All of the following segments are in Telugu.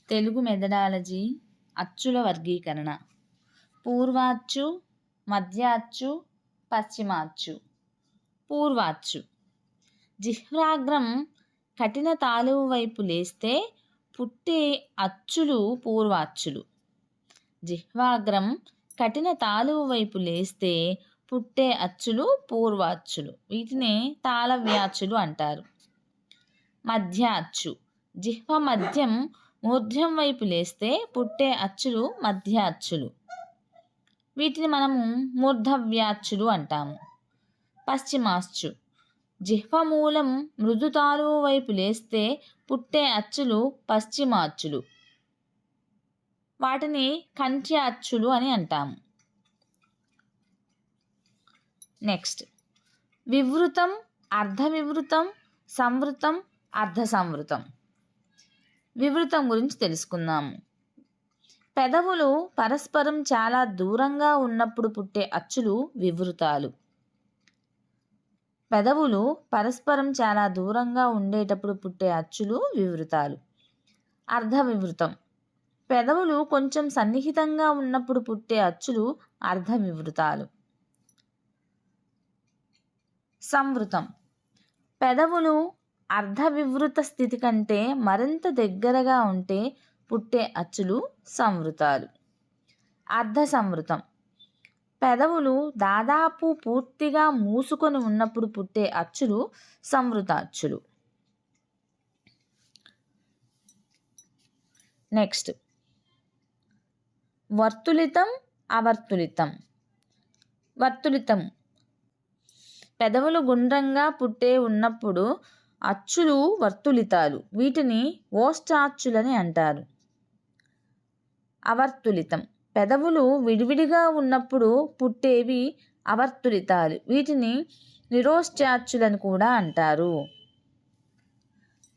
తెలుగు మెథడాలజీ అచ్చుల వర్గీకరణ. పూర్వాచ్చు, మధ్యాచ్చు, పశ్చిమాచ్చు. పూర్వాచ్చు. జిహ్వాగ్రం కఠిన తాలువు వైపు లేస్తే పుట్టే అచ్చులు పూర్వాచ్చులు. జిహ్వాగ్రం కఠిన తాలువు వైపు లేస్తే పుట్టే అచ్చులు పూర్వాచ్చులు. వీటిని తాళవ్యాచ్చులు అంటారు. మధ్య అచ్చు. జిహ్వ మధ్యం మూర్ధ్యం వైపు లేస్తే పుట్టే అచ్చులు మధ్య అచ్చులు. వీటిని మనము మూర్ధవ్యాచ్చులు అంటాము. పశ్చిమాచ్చు. జిహ్వ మూలం మృదు తాలువు వైపు లేస్తే పుట్టే అచ్చులు పశ్చిమాచ్చులు. వాటిని కంఠ్య అచ్చులు అని అంటాము. నెక్స్ట్, వివృతం, అర్ధ వివృతం, సంవృతం, అర్ధ సంవృతం. వివృతం గురించి తెలుసుకుందాము. పెదవులు పరస్పరం చాలా దూరంగా ఉన్నప్పుడు పుట్టే అచ్చులు వివృతాలు. పెదవులు పరస్పరం చాలా దూరంగా ఉండేటప్పుడు పుట్టే అచ్చులు వివృతాలు. అర్ధ వివృతం. పెదవులు కొంచెం సన్నిహితంగా ఉన్నప్పుడు పుట్టే అచ్చులు అర్ధ వివృతాలు. సంవృతం. పెదవులు అర్ధ వివృత స్థితి కంటే మరింత దగ్గరగా ఉంటే పుట్టే అచ్చులు సంవృతాలు. అర్ధ సంవృతం. పెదవులు దాదాపు పూర్తిగా మూసుకొని ఉన్నప్పుడు పుట్టే అచ్చులు సంవృత అచ్చులు. నెక్స్ట్, వర్తులితం, అవర్తులితం. వర్తులితం. పెదవులు గుండ్రంగా పుట్టే ఉన్నప్పుడు అచ్చులు వర్తులితాలు. వీటిని ఓష్టాచ్చులని అంటారు. అవర్తులితం. పెదవులు విడివిడిగా ఉన్నప్పుడు పుట్టేవి అవర్తులితాలు. వీటిని నిరోష్టాచ్చులని కూడా అంటారు.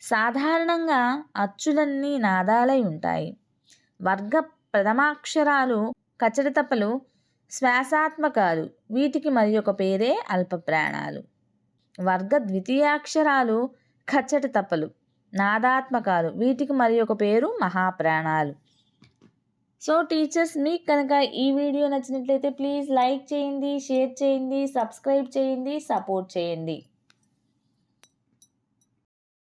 సాధారణంగా అచ్చులన్నీ నాదాలై ఉంటాయి. వర్గ ప్రథమాక్షరాలు కచడితపలు శ్వాసాత్మకాలు. వీటికి మరి ఒక పేరే అల్పప్రాణాలు. వర్గ ద్వితీయాక్షరాలు ఖచ్చటితపలు నాదాత్మకాలు. వీటికి మరి ఒక పేరు మహాప్రాణాలు. సో టీచర్స్, మీకు కనుక ఈ వీడియో నచ్చినట్లయితే ప్లీజ్ లైక్ చేయండి, షేర్ చేయండి, సబ్స్క్రైబ్ చేయండి, సపోర్ట్ చేయండి.